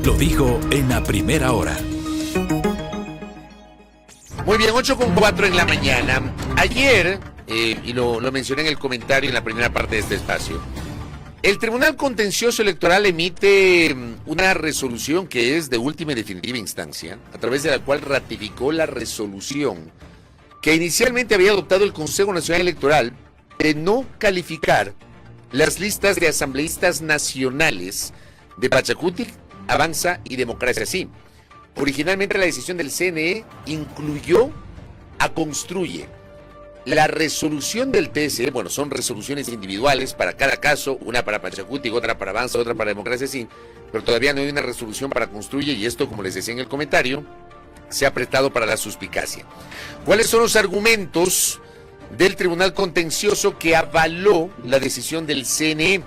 lo dijo en la primera hora. Muy bien, 8:04 en la mañana. Ayer, y lo mencioné en el comentario en la primera parte de este espacio, el Tribunal Contencioso Electoral emite una resolución que es de última y definitiva instancia, a través de la cual ratificó la resolución que inicialmente había adoptado el Consejo Nacional Electoral de no calificar las listas de asambleístas nacionales de Pachacuti, Avanza y Democracia Sí. Originalmente la decisión del CNE incluyó a Construye. La resolución del TSE, bueno, son resoluciones individuales para cada caso, una para Pachacuti, otra para Avanza, otra para Democracia Sí, pero todavía no hay una resolución para Construye y esto, como les decía en el comentario, se ha prestado para la suspicacia. ¿Cuáles son los argumentos del Tribunal Contencioso que avaló la decisión del CNE?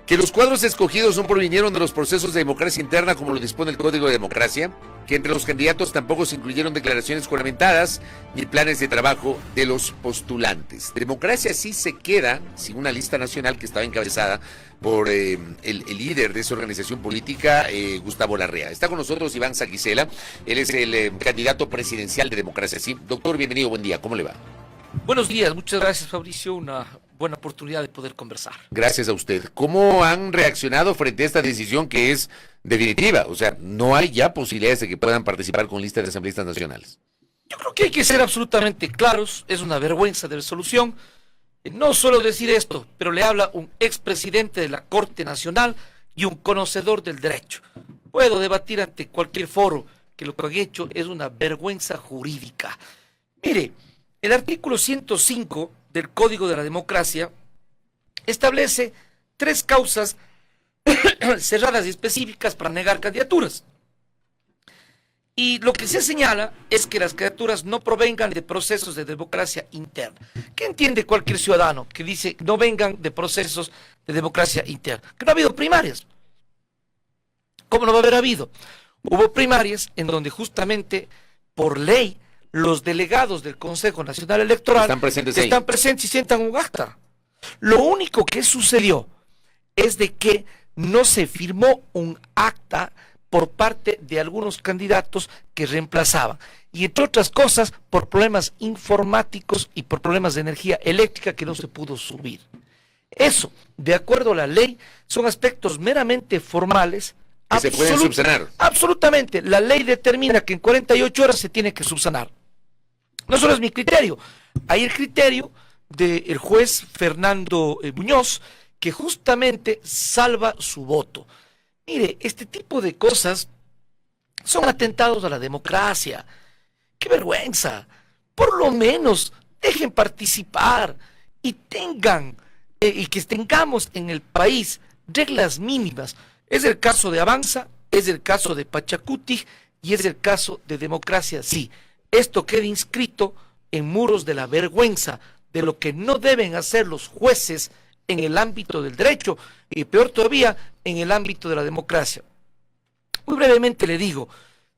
Que los cuadros escogidos no provinieron de los procesos de democracia interna como lo dispone el Código de Democracia, que entre los candidatos tampoco se incluyeron declaraciones juramentadas ni planes de trabajo de los postulantes. Democracia Sí se queda sin una lista nacional que estaba encabezada por el líder de esa organización política, Gustavo Larrea. Está con nosotros Iván Saquicela, él es el candidato presidencial de Democracia Sí. Doctor, bienvenido, buen día, ¿cómo le va? Buenos días, muchas gracias, Fabricio, una buena oportunidad de poder conversar. Gracias a usted. ¿Cómo han reaccionado frente a esta decisión que es definitiva? O sea, no hay ya posibilidades de que puedan participar con listas de asambleístas nacionales. Yo creo que hay que ser absolutamente claros, es una vergüenza de resolución. No suelo decir esto, pero le habla un expresidente de la Corte Nacional y un conocedor del derecho. Puedo debatir ante cualquier foro que lo que han hecho es una vergüenza jurídica. Mire, el artículo 105 del Código de la Democracia establece 3 causas cerradas y específicas para negar candidaturas. Y lo que se señala es que las candidaturas no provengan de procesos de democracia interna. ¿Qué entiende cualquier ciudadano que dice no vengan de procesos de democracia interna? Que no ha habido primarias. ¿Cómo no va a haber habido? Hubo primarias en donde justamente por ley los delegados del Consejo Nacional Electoral están presentes y sientan un acta. Lo único que sucedió es de que no se firmó un acta por parte de algunos candidatos que reemplazaban. Y entre otras cosas, por problemas informáticos y por problemas de energía eléctrica que no se pudo subir. Eso, de acuerdo a la ley, son aspectos meramente formales. Que se pueden subsanar. Absolutamente. La ley determina que en 48 horas se tiene que subsanar. No solo es mi criterio, hay el criterio del juez Fernando Muñoz, que justamente salva su voto. Mire, este tipo de cosas son atentados a la democracia. ¡Qué vergüenza! Por lo menos dejen participar y tengan, y que tengamos en el país reglas mínimas. Es el caso de Avanza, es el caso de Pachacuti y es el caso de Democracia Sí. Esto queda inscrito en muros de la vergüenza de lo que no deben hacer los jueces en el ámbito del derecho y peor todavía en el ámbito de la democracia. Muy brevemente le digo,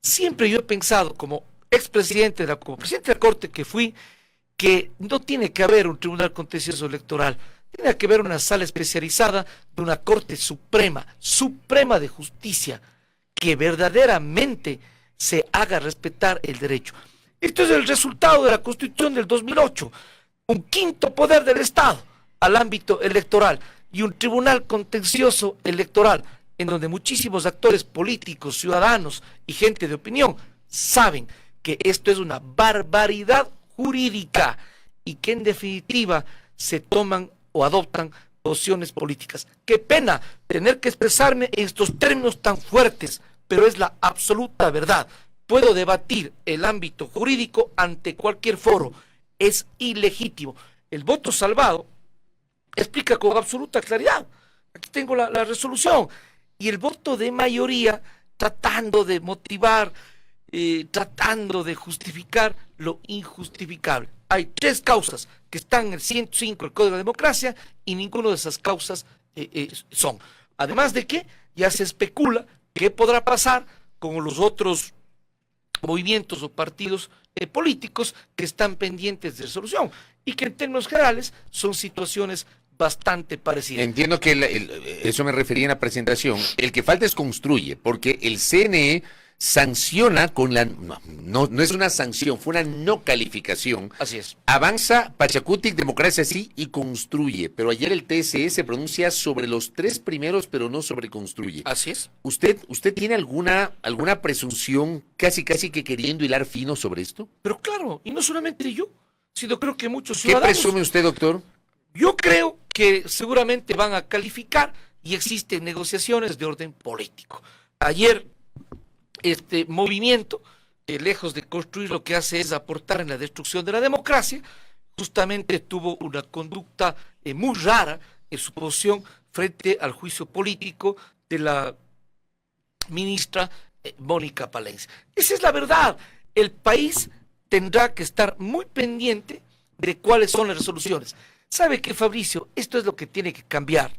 siempre yo he pensado como expresidente, como presidente de la Corte que fui, que no tiene que haber un tribunal contencioso electoral, tiene que haber una sala especializada de una Corte Suprema de Justicia, que verdaderamente se haga respetar el derecho. Esto es el resultado de la Constitución del 2008, un quinto poder del Estado al ámbito electoral y un tribunal contencioso electoral en donde muchísimos actores políticos, ciudadanos y gente de opinión saben que esto es una barbaridad jurídica y que en definitiva se toman o adoptan posiciones políticas. Qué pena tener que expresarme en estos términos tan fuertes, pero es la absoluta verdad. Puedo debatir el ámbito jurídico ante cualquier foro. Es ilegítimo. El voto salvado explica con absoluta claridad. Aquí tengo la resolución. Y el voto de mayoría tratando de motivar, tratando de justificar lo injustificable. Hay 3 causas que están en el 105 del Código de la Democracia y ninguna de esas causas son. Además de que ya se especula qué podrá pasar con los otros movimientos o partidos políticos que están pendientes de resolución y que en términos generales son situaciones bastante parecida. Entiendo que eso me refería en la presentación. El que falta es construye, porque el CNE sanciona con la... No es una sanción, fue una no calificación. Así es. Avanza Pachacutic, Democracia sí y construye. Pero ayer el TSE se pronuncia sobre los tres primeros, pero no sobre construye. Así es. ¿Usted tiene alguna presunción casi que queriendo hilar fino sobre esto? Pero claro, y no solamente yo, sino creo que muchos ¿Qué ciudadanos... presume usted, doctor? Yo creo que seguramente van a calificar y existen negociaciones de orden político. Ayer, este movimiento, lejos de construir, lo que hace es aportar en la destrucción de la democracia, justamente tuvo una conducta muy rara en su posición frente al juicio político de la ministra Mónica Palencia. Esa es la verdad. El país tendrá que estar muy pendiente de cuáles son las resoluciones. ¿Sabe qué, Fabricio? Esto es lo que tiene que cambiar.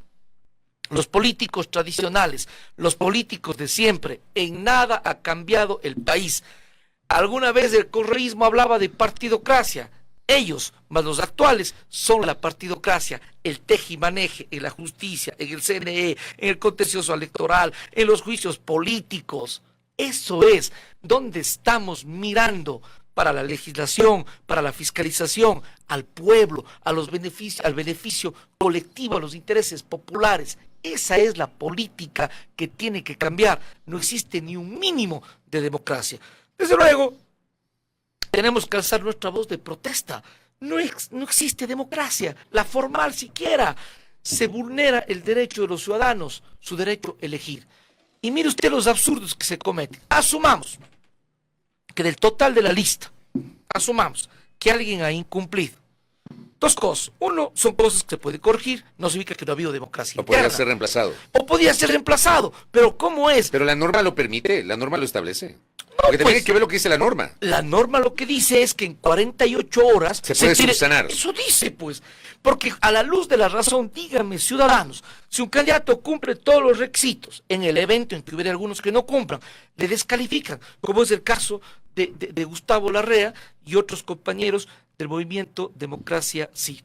Los políticos tradicionales, los políticos de siempre, en nada ha cambiado el país. Alguna vez el correísmo hablaba de partidocracia. Ellos, más los actuales, son la partidocracia, el tejimaneje en la justicia, en el CNE, en el contencioso electoral, en los juicios políticos. Eso es donde estamos mirando para la legislación, para la fiscalización, al pueblo, a los beneficios, al beneficio colectivo, a los intereses populares. Esa es la política que tiene que cambiar. No existe ni un mínimo de democracia. Desde luego, tenemos que alzar nuestra voz de protesta. No existe democracia, la formal siquiera. Se vulnera el derecho de los ciudadanos, su derecho a elegir. Y mire usted los absurdos que se cometen. Asumamos que del total de la lista, asumamos que alguien ha incumplido. Dos cosas. Uno, son cosas que se pueden corregir, no significa que no ha habido democracia. O podría ser reemplazado. O podría ser reemplazado, pero ¿cómo es? Pero la norma lo permite, la norma lo establece. No, Porque pues, tiene que ver lo que dice la norma. La norma lo que dice es que en 48 horas se puede subsanar. Eso dice, pues. Porque a la luz de la razón, díganme, ciudadanos, si un candidato cumple todos los requisitos en el evento en que hubiera algunos que no cumplan, le descalifican, como es el caso de Gustavo Larrea y otros compañeros del movimiento Democracia Sí.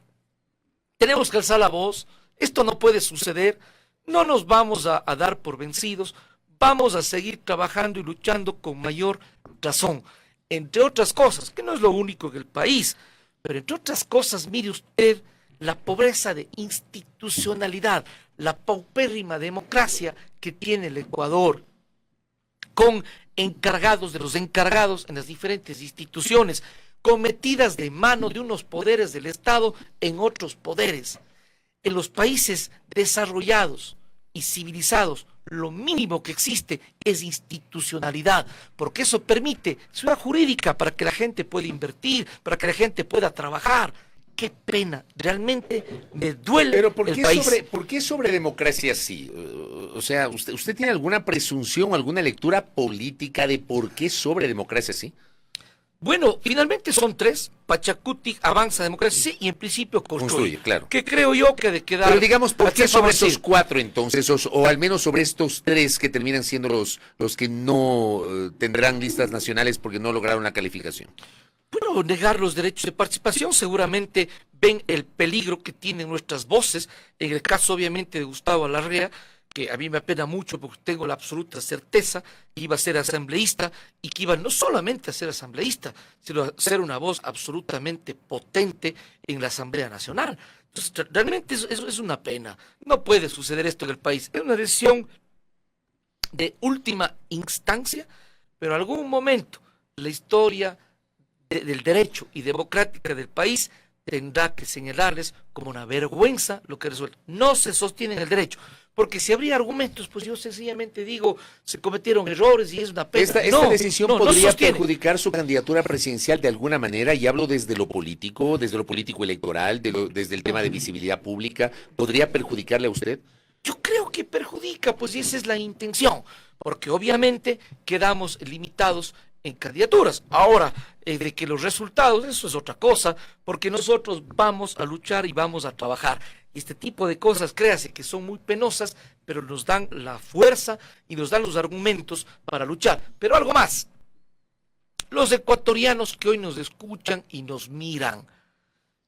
Tenemos que alzar la voz, esto no puede suceder, no nos vamos a dar por vencidos, vamos a seguir trabajando y luchando con mayor razón, entre otras cosas, que no es lo único en el país, pero entre otras cosas, mire usted, la pobreza de institucionalidad, la paupérrima democracia que tiene el Ecuador, con encargados de los encargados en las diferentes instituciones, cometidas de mano de unos poderes del Estado en otros poderes. En los países desarrollados y civilizados, lo mínimo que existe es institucionalidad, porque eso permite seguridad jurídica para que la gente pueda invertir, para que la gente pueda trabajar. Qué pena, realmente me duele. Pero ¿por qué sobre democracia sí? O sea, ¿usted tiene alguna presunción, alguna lectura política de por qué sobre democracia sí? Bueno, finalmente son tres. Pachacutic, Avanza, Democracia Sí, y en principio construye, claro. Que creo yo que ha de quedar... Pero digamos, ¿por qué sobre esos decir? cuatro entonces? O al menos sobre estos tres que terminan siendo los que no tendrán listas nacionales porque no lograron la calificación. Bueno, negar los derechos de participación, seguramente ven el peligro que tienen nuestras voces. En el caso, obviamente, de Gustavo Larrea, que a mí me apena mucho porque tengo la absoluta certeza que iba a ser asambleísta y que iba no solamente a ser asambleísta, sino a ser una voz absolutamente potente en la Asamblea Nacional. Entonces, realmente eso es una pena. No puede suceder esto en el país. Es una decisión de última instancia, pero en algún momento la historia del derecho y democrática del país tendrá que señalarles como una vergüenza lo que resuelve. No se sostiene en el derecho. Porque si habría argumentos, pues yo sencillamente digo, se cometieron errores y es una pena. Esta decisión podría perjudicar su candidatura presidencial de alguna manera, y hablo desde lo político electoral, desde el tema de visibilidad pública. ¿Podría perjudicarle a usted? Yo creo que perjudica, pues y esa es la intención, porque obviamente quedamos limitados en candidaturas. Ahora, de que los resultados, eso es otra cosa, porque nosotros vamos a luchar y vamos a trabajar. Y este tipo de cosas, créase que son muy penosas, pero nos dan la fuerza y nos dan los argumentos para luchar. Pero algo más, los ecuatorianos que hoy nos escuchan y nos miran,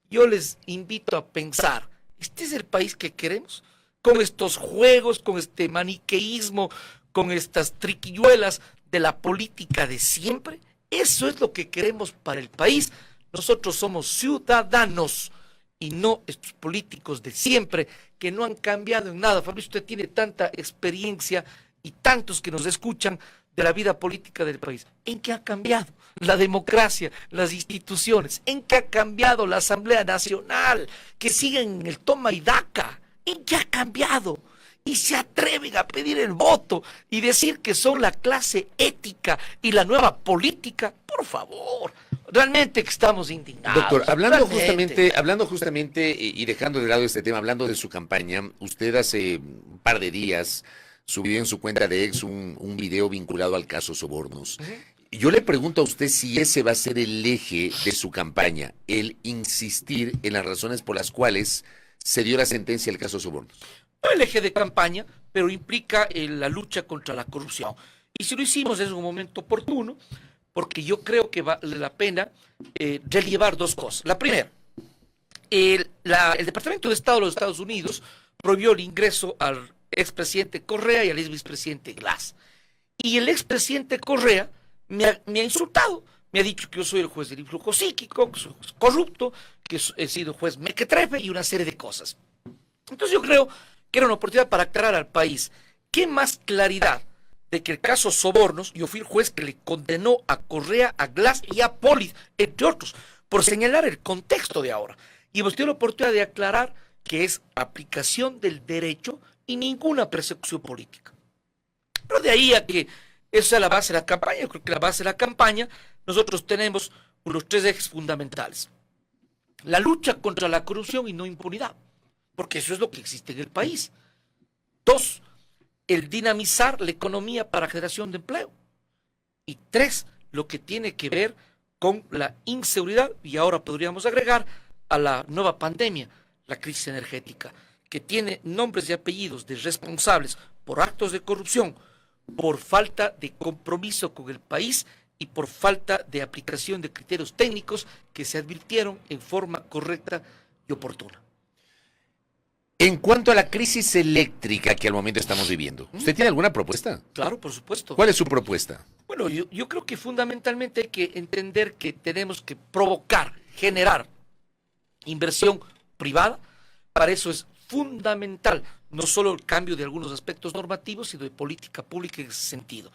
yo les invito a pensar, ¿Este es el país que queremos? Con estos juegos, con este maniqueísmo, con estas triquiñuelas de la política de siempre. Eso es lo que queremos para el país. Nosotros somos ciudadanos y no estos políticos de siempre que no han cambiado en nada. Fabricio, usted tiene tanta experiencia y tantos que nos escuchan de la vida política del país. ¿En qué ha cambiado la democracia, las instituciones? ¿En qué ha cambiado la Asamblea Nacional? Que siguen en el toma y daca. ¿En qué ha cambiado? Y se atreven a pedir el voto y decir que son la clase ética y la nueva política. Por favor, realmente que estamos indignados. Doctor, hablando justamente y dejando de lado este tema, hablando de su campaña, usted hace un par de días subió en su cuenta de ex un video vinculado al caso Sobornos. Yo le pregunto a usted si ese va a ser el eje de su campaña, el insistir en las razones por las cuales se dio la sentencia del caso Sobornos. No el eje de campaña, pero implica la lucha contra la corrupción. Y si lo hicimos es un momento oportuno, porque yo creo que vale la pena relevar dos cosas. La primera, el Departamento de Estado de los Estados Unidos prohibió el ingreso al expresidente Correa y al exvicepresidente Glass. Y el expresidente Correa me ha insultado. Me ha dicho que yo soy el juez del influjo psíquico, que soy juez corrupto, que he sido juez mequetrefe y una serie de cosas. Entonces yo creo que era una oportunidad para aclarar al país. ¿Qué más claridad de que el caso Sobornos, yo fui el juez que le condenó a Correa, a Glass y a Polis, entre otros, por señalar el contexto de ahora? Y hemos tenido la oportunidad de aclarar que es aplicación del derecho y ninguna persecución política. Pero de ahí a que esa sea la base de la campaña, yo creo que la base de la campaña, nosotros tenemos unos tres ejes fundamentales. La lucha contra la corrupción y no impunidad, porque eso es lo que existe en el país. Dos, el dinamizar la economía para generación de empleo. Y tres, lo que tiene que ver con la inseguridad, y ahora podríamos agregar a la nueva pandemia, la crisis energética, que tiene nombres y apellidos de responsables por actos de corrupción, por falta de compromiso con el país y por falta de aplicación de criterios técnicos que se advirtieron en forma correcta y oportuna. En cuanto a la crisis eléctrica que al momento estamos viviendo, ¿usted tiene alguna propuesta? Claro, por supuesto. ¿Cuál es su propuesta? Bueno, yo creo que fundamentalmente hay que entender que tenemos que provocar, generar inversión privada. Para eso es fundamental no solo el cambio de algunos aspectos normativos, sino de política pública en ese sentido.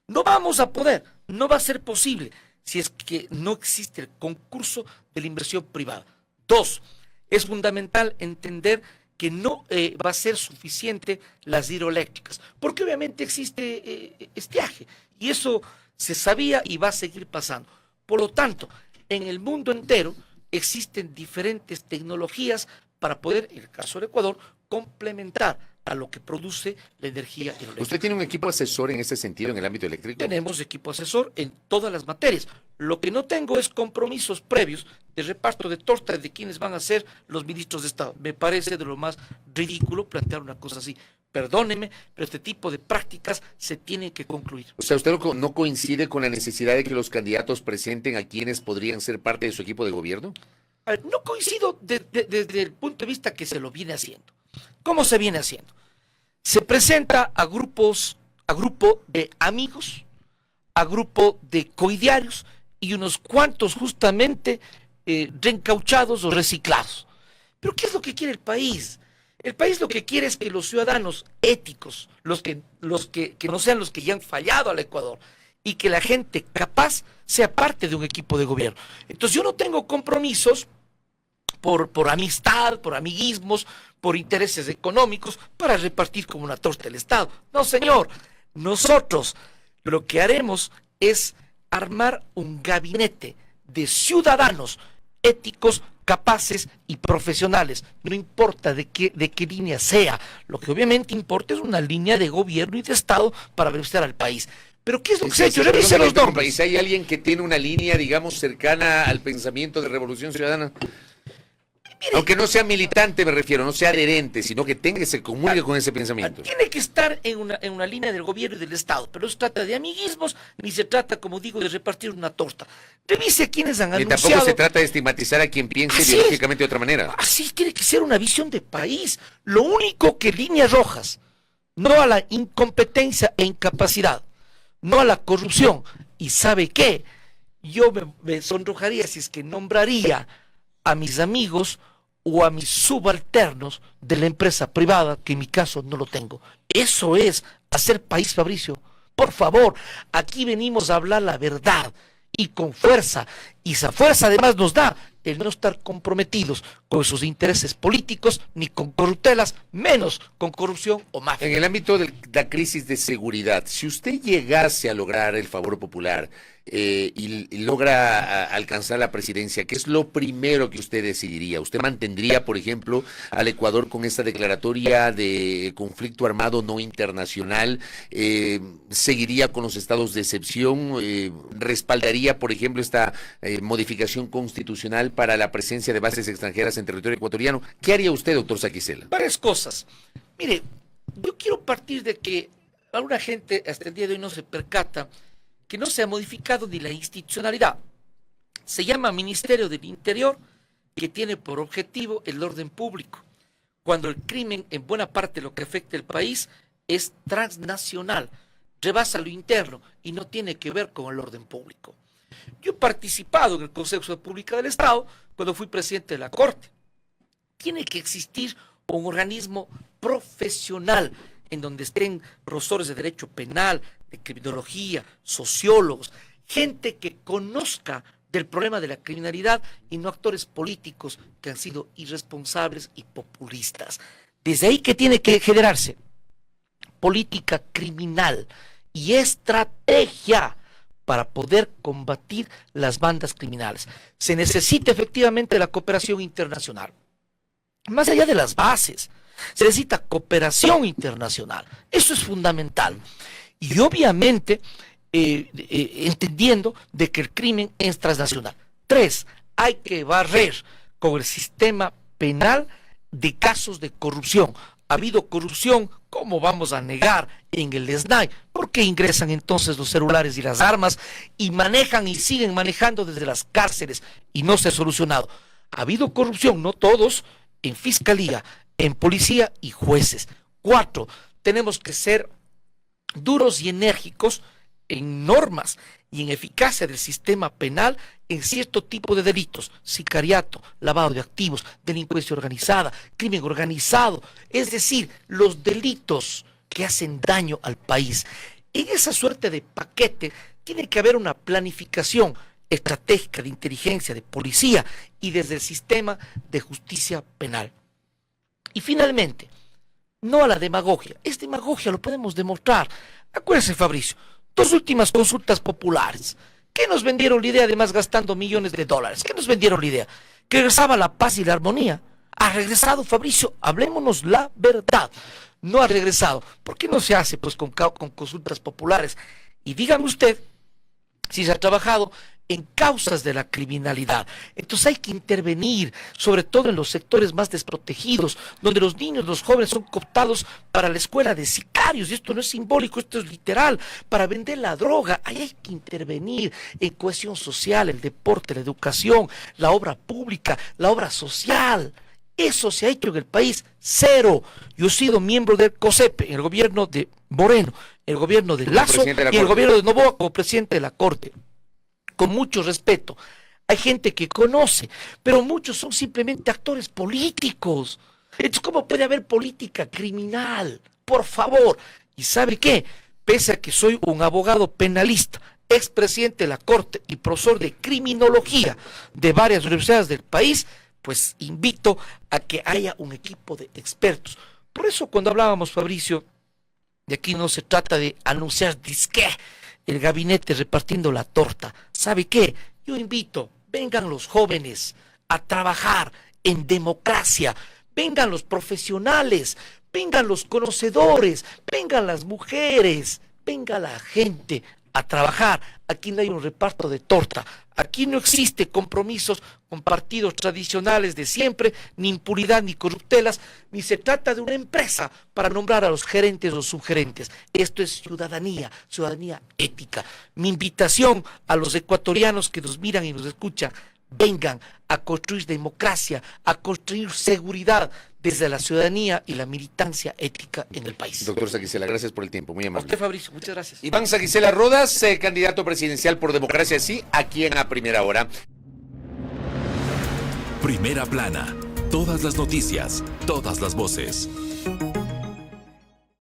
No vamos a poder, no va a ser posible si es que no existe el concurso de la inversión privada. Dos, es fundamental entender que no va a ser suficiente las hidroeléctricas, porque obviamente existe estiaje, y eso se sabía y va a seguir pasando. Por lo tanto, en el mundo entero existen diferentes tecnologías para poder, en el caso del Ecuador, complementar a lo que produce la energía hidroeléctrica. ¿Usted tiene un equipo asesor en ese sentido en el ámbito eléctrico? Tenemos equipo asesor en todas las materias. Lo que no tengo es compromisos previos de reparto de tortas de quienes van a ser los ministros de Estado. Me parece de lo más ridículo plantear una cosa así. Perdóneme, pero este tipo de prácticas se tienen que concluir. O sea, ¿usted no coincide con la necesidad de que los candidatos presenten a quienes podrían ser parte de su equipo de gobierno? A ver, no coincido desde el punto de vista que se lo viene haciendo. ¿Cómo se viene haciendo? Se presenta a grupo de amigos, a grupo de coidiarios y unos cuantos justamente reencauchados o reciclados. Pero ¿qué es lo que quiere el país? El país lo que quiere es que los ciudadanos éticos, los que no sean los que ya han fallado al Ecuador, y que la gente capaz sea parte de un equipo de gobierno. Entonces yo no tengo compromisos por amistad, por amiguismos, por intereses económicos, para repartir como una torta el Estado. No, señor. Nosotros lo que haremos es armar un gabinete de ciudadanos éticos, capaces y profesionales. No importa de qué línea sea. Lo que obviamente importa es una línea de gobierno y de Estado para beneficiar al país. ¿Pero qué es lo que se ha hecho? Revise los nombres. ¿Hay alguien que tiene una línea, digamos, cercana al pensamiento de Revolución Ciudadana? Mire, Aunque no sea militante, me refiero, no sea adherente, sino que tenga que se comulgue con ese pensamiento. tiene que estar en una línea del gobierno y del Estado, pero no se trata de amiguismos, ni se trata, como digo, de repartir una torta. Revise quienes han Y anunciado. tampoco se trata de estigmatizar a quien piense Así ideológicamente de otra manera. Así tiene que ser una visión de país. Lo único que líneas rojas, no a la incompetencia e incapacidad, no a la corrupción. ¿Y sabe qué? Yo me sonrojaría si es que nombraría a mis amigos o a mis subalternos de la empresa privada, que en mi caso no lo tengo. Eso es hacer país, Fabricio. Por favor, aquí venimos a hablar la verdad y con fuerza. Y esa fuerza además nos da el no estar comprometidos con sus intereses políticos ni con corruptelas, menos con corrupción o mafia. En el ámbito de la crisis de seguridad, si usted llegase a lograr el favor popular y logra alcanzar la presidencia, ¿qué es lo primero que usted decidiría? ¿Usted mantendría, por ejemplo, al Ecuador con esta declaratoria de conflicto armado no internacional? ¿Seguiría con los estados de excepción? ¿Respaldaría, por ejemplo, esta modificación constitucional para la presencia de bases extranjeras en territorio ecuatoriano? ¿Qué haría usted, doctor Saquicela? Varias cosas. Mire, yo quiero partir de que alguna gente hasta el día de hoy no se percata que no se ha modificado ni la institucionalidad. Se llama Ministerio del Interior, que tiene por objetivo el orden público, cuando el crimen en buena parte lo que afecta el país es transnacional, rebasa lo interno y no tiene que ver con el orden público. Yo he participado en el Consejo de Pública del Estado cuando fui presidente de la Corte. Tiene que existir un organismo profesional en donde estén profesores de derecho penal, de criminología, sociólogos, gente que conozca del problema de la criminalidad y no actores políticos que han sido irresponsables y populistas. Desde ahí que tiene que generarse política criminal y estrategia para poder combatir las bandas criminales. Se necesita efectivamente la cooperación internacional. Más allá de las bases, se necesita cooperación internacional. Eso es fundamental. Y obviamente, entendiendo de que el crimen es transnacional. 3, hay que barrer con el sistema penal de casos de corrupción. Ha habido corrupción, ¿cómo vamos a negar en el SNAI? ¿Por qué ingresan entonces los celulares y las armas y manejan y siguen manejando desde las cárceles y no se ha solucionado? Ha habido corrupción, no todos, en fiscalía, en policía y jueces. 4, tenemos que ser duros y enérgicos en normas y en eficacia del sistema penal en cierto tipo de delitos: sicariato, lavado de activos, delincuencia organizada, crimen organizado, es decir, los delitos que hacen daño al país. En esa suerte de paquete tiene que haber una planificación estratégica de inteligencia, de policía y desde el sistema de justicia penal. Y finalmente, no a la demagogia. Es demagogia, lo podemos demostrar. Acuérdense, Fabricio, 2 últimas consultas populares. ¿Qué nos vendieron la idea, además gastando millones de dólares? ¿Qué nos vendieron la idea? Que regresaba la paz y la armonía. ¿Ha regresado, Fabricio? Hablémonos la verdad. No ha regresado. ¿Por qué no se hace pues con consultas populares? Y dígame usted si se ha trabajado en causas de la criminalidad. Entonces hay que intervenir, sobre todo en los sectores más desprotegidos, donde los niños, los jóvenes son cooptados para la escuela de sicarios, y esto no es simbólico, esto es literal, para vender la droga. Ahí hay que intervenir en cohesión social, el deporte, la educación, la obra pública, la obra social. Eso se ha hecho en el país, 0. Yo he sido miembro del COSEPE, en el gobierno de Moreno, en el gobierno de Lazo y en el gobierno de Noboa como presidente de la Corte. Con mucho respeto. Hay gente que conoce, pero muchos son simplemente actores políticos. Entonces, ¿cómo puede haber política criminal? Por favor. ¿Y sabe qué? Pese a que soy un abogado penalista, expresidente de la Corte y profesor de criminología de varias universidades del país, pues invito a que haya un equipo de expertos. Por eso cuando hablábamos, Fabricio, de aquí no se trata de anunciar disque el gabinete repartiendo la torta. ¿Sabe qué? Yo invito, vengan los jóvenes a trabajar en democracia, vengan los profesionales, vengan los conocedores, vengan las mujeres, venga la gente a trabajar. Aquí no hay un reparto de torta, Aquí no existe compromisos con partidos tradicionales de siempre, ni impunidad, ni corruptelas, ni se trata de una empresa para nombrar a los gerentes o subgerentes. Esto es ciudadanía, ciudadanía ética. Mi invitación a los ecuatorianos que nos miran y nos escuchan: vengan a construir democracia, a construir seguridad desde la ciudadanía y la militancia ética en el país. Doctor Saquicela, gracias por el tiempo, muy A amable. usted, Fabricio, muchas gracias. Iván Saquicela Rodas, candidato presidencial por Democracia Sí, aquí en A Primera Hora. Primera plana. Todas las noticias, todas las voces.